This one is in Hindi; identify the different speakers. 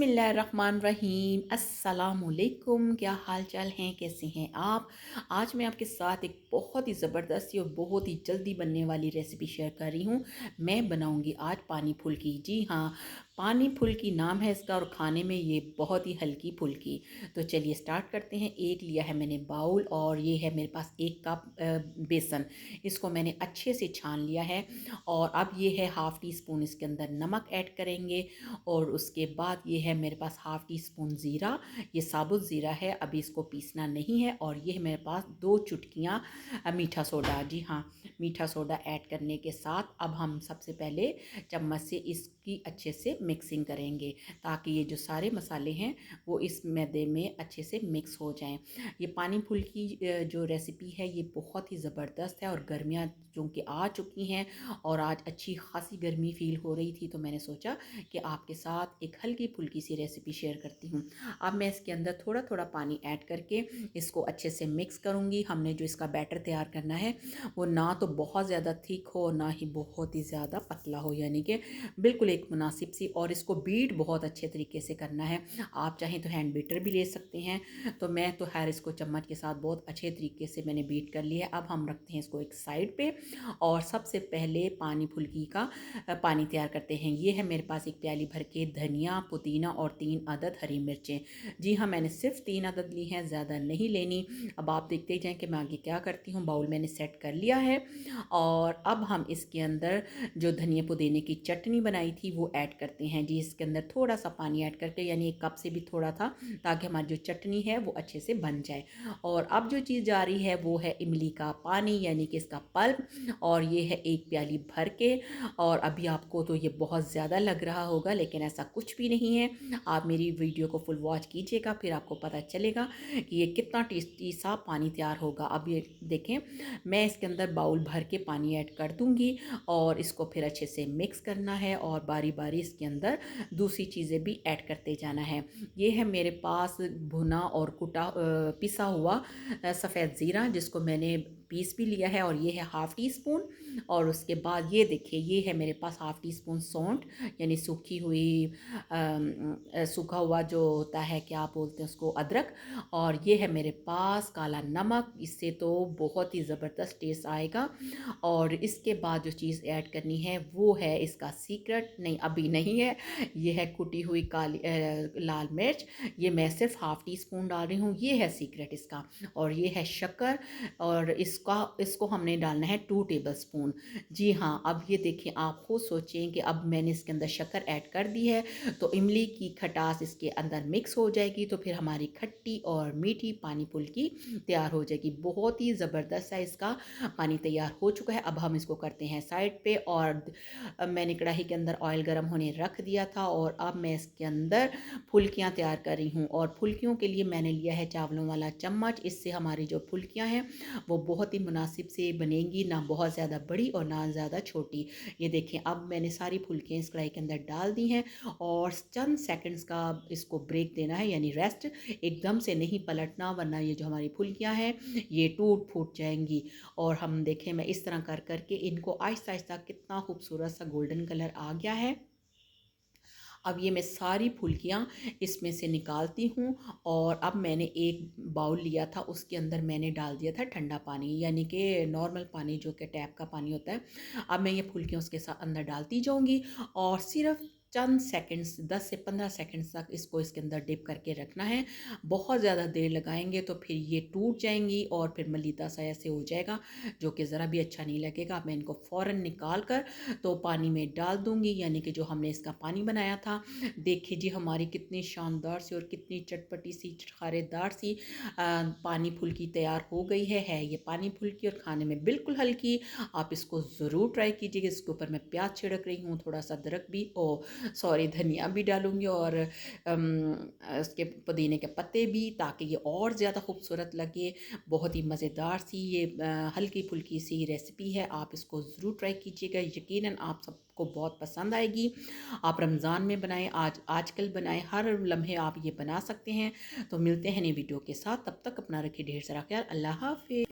Speaker 1: बिस्मिल्लाहिर्रहमानिर्रहीम। अस्सलामुअलैकुम। क्या हाल चाल हैं, कैसे हैं आप? आज मैं आपके साथ एक बहुत ही ज़बरदस्त और बहुत ही जल्दी बनने वाली रेसिपी शेयर कर रही हूँ। मैं बनाऊँगी आज पानी फुल्की। जी हाँ, पानी फुल्की नाम है इसका और खाने में ये बहुत ही हल्की फुल्की। तो चलिए स्टार्ट करते हैं। एक लिया है मैंने बाउल और ये है मेरे पास 1 कप बेसन। इसको मैंने अच्छे से छान लिया है और अब ये है हाफ़ टी स्पून इसके अंदर नमक ऐड करेंगे और उसके बाद ये है मेरे पास हाफ़ टी स्पून ज़ीरा। ये साबुत ज़ीरा है, अभी इसको पीसना नहीं है। और ये है मेरे पास 2 चुटकियाँ मीठा सोडा। जी हाँ, मीठा सोडा ऐड करने के साथ अब हम सबसे पहले चम्मच से इसकी अच्छे से मिक्सिंग करेंगे ताकि ये जो सारे मसाले हैं वो इस मैदे में अच्छे से मिक्स हो जाएं। ये पानी फुल्की जो रेसिपी है ये बहुत ही ज़बरदस्त है और गर्मियाँ चूँकि आ चुकी हैं और आज अच्छी खासी गर्मी फ़ील हो रही थी तो मैंने सोचा कि आपके साथ एक हल्की फुल्की सी रेसिपी शेयर करती हूँ। अब मैं इसके अंदर थोड़ा थोड़ा पानी ऐड करके इसको अच्छे से मिक्स करूँगी। हमने जो इसका बैटर तैयार करना है वो ना तो बहुत ज़्यादा थिक हो ना ही बहुत ही ज़्यादा पतला हो, यानी कि बिल्कुल एक मुनासिब सी। और इसको बीट बहुत अच्छे तरीके से करना है। आप चाहें तो हैंड बीटर भी ले सकते हैं। तो मैं तो खैर इसको चम्मच के साथ बहुत अच्छे तरीके से मैंने बीट कर लिया है। अब हम रखते हैं इसको एक साइड पे और सबसे पहले पानी फुल्की का पानी तैयार करते हैं। ये है मेरे पास एक प्याली भर के धनिया, पुदीना और 3 अदद हरी मिर्चें। जी हाँ, मैंने सिर्फ 3 अदद ली हैं, ज़्यादा नहीं लेनी। अब आप देखते जाएं कि मैं आगे क्या करती हूँ। बाउल मैंने सेट कर लिया है और अब हम इसके अंदर जो धनिया पुदीने की चटनी बनाई थी वो ऐड करते हैं। जी, इसके अंदर थोड़ा सा पानी ऐड करके, यानी 1 कप से भी थोड़ा था, ताकि हमारी जो चटनी है वो अच्छे से बन जाए। और अब जो चीज़ जा रही है वो है इमली का पानी, यानी कि इसका पल्प। और ये है 1 प्याली भर के। और अभी आपको तो ये बहुत ज़्यादा लग रहा होगा, लेकिन ऐसा कुछ भी नहीं है। आप मेरी वीडियो को फुल वॉच कीजिएगा, फिर आपको पता चलेगा कि ये कितना टेस्टी सा पानी तैयार होगा। अब ये देखें, मैं इसके अंदर बाउल भर के पानी ऐड कर दूंगी और इसको फिर अच्छे से मिक्स करना है और बारी बारी इसके अंदर दूसरी चीज़ें भी ऐड करते जाना है। ये है मेरे पास भुना और पिसा हुआ सफ़ेद ज़ीरा, जिसको मैंने पीस भी लिया है, और ये है हाफ़ टी स्पून। और उसके बाद ये देखिए, ये है मेरे पास हाफ़ टी स्पून सौंठ, यानी सूखी हुई सूखा हुआ जो होता है, क्या बोलते हैं उसको, अदरक। और ये है मेरे पास काला नमक, इससे तो बहुत ही ज़बरदस्त टेस्ट आएगा। और इसके बाद जो चीज़ ऐड करनी है वो है इसका सीक्रेट, नहीं अभी नहीं है, ये है कुटी हुई लाल मिर्च। ये मैं सिर्फ हाफ़ टी स्पून डाल रही हूँ, ये है सीक्रेट इसका। और ये है शक्कर, और इसको हमने डालना है 2 टेबल स्पून। जी हाँ, अब ये देखिए, आप खुद सोचें कि अब मैंने इसके अंदर शक्कर ऐड कर दी है तो इमली की खटास इसके अंदर मिक्स हो जाएगी, तो फिर हमारी खट्टी और मीठी पानी फुल्की तैयार हो जाएगी। बहुत ही ज़बरदस्त है इसका पानी तैयार हो चुका है। अब हम इसको करते हैं साइड पे। और अब मैंने कढ़ाई के अंदर ऑयल गर्म होने रख दिया था और अब मैं इसके अंदर फुल्कियाँ तैयार कर रही हूँ। और फुल्कियों के लिए मैंने लिया है चावलों वाला चम्मच। इससे हमारी जो फुल्कियाँ हैं वो बहुत ही मुनासिब से बनेंगी, ना बहुत ज़्यादा बड़ी और ना ज़्यादा छोटी। ये देखें, अब मैंने सारी फुल्कियाँ इस कढ़ाई के अंदर डाल दी हैं और चंद सेकंड्स का इसको ब्रेक देना है, यानी रेस्ट। एकदम से नहीं पलटना, वरना ये जो हमारी फुल्कियाँ हैं ये टूट फूट जाएंगी। और हम देखें, मैं इस तरह कर करके इनको आहिस्ता आहिस्ता, कितना खूबसूरत सा गोल्डन कलर आ गया है। अब ये मैं सारी फुल्कियाँ इसमें से निकालती हूँ। और अब मैंने एक बाउल लिया था, उसके अंदर मैंने डाल दिया था ठंडा पानी, यानी कि नॉर्मल पानी जो कि टैप का पानी होता है। अब मैं ये फुल्कियाँ उसके साथ अंदर डालती जाऊँगी और सिर्फ चंद सेकंड्स, 10 से 15 सेकंड्स तक इसको इसके अंदर डिप करके रखना है। बहुत ज़्यादा देर लगाएंगे तो फिर ये टूट जाएंगी और फिर मलीदा सा ऐसे हो जाएगा, जो कि ज़रा भी अच्छा नहीं लगेगा। मैं इनको फ़ौरन निकाल कर तो पानी में डाल दूंगी, यानी कि जो हमने इसका पानी बनाया था। देखिए जी, हमारी कितनी शानदार सी और कितनी चटपटी सी, खारेदार सी पानी फुल्की तैयार हो गई है ये पानी फुल्की, और खाने में बिल्कुल हल्की। आप इसको ज़रूर ट्राई कीजिएगा। इसके ऊपर मैं प्याज छिड़क रही हूँ, थोड़ा सा अदरक भी, ओ सॉरी, धनिया भी डालूंगी, और इसके पुदीने के पत्ते भी, ताकि ये और ज़्यादा खूबसूरत लगे। बहुत ही मज़ेदार सी ये हल्की फुल्की सी रेसिपी है। आप इसको ज़रूर ट्राई कीजिएगा, यकीनन आप सबको बहुत पसंद आएगी। आप रमज़ान में बनाएं, आजकल बनाएं, हर लम्हे आप ये बना सकते हैं। तो मिलते हैं नई वीडियो के साथ, तब तक अपना रखिए ढेर सारा ख्याल। अल्लाह हाफ़िज़।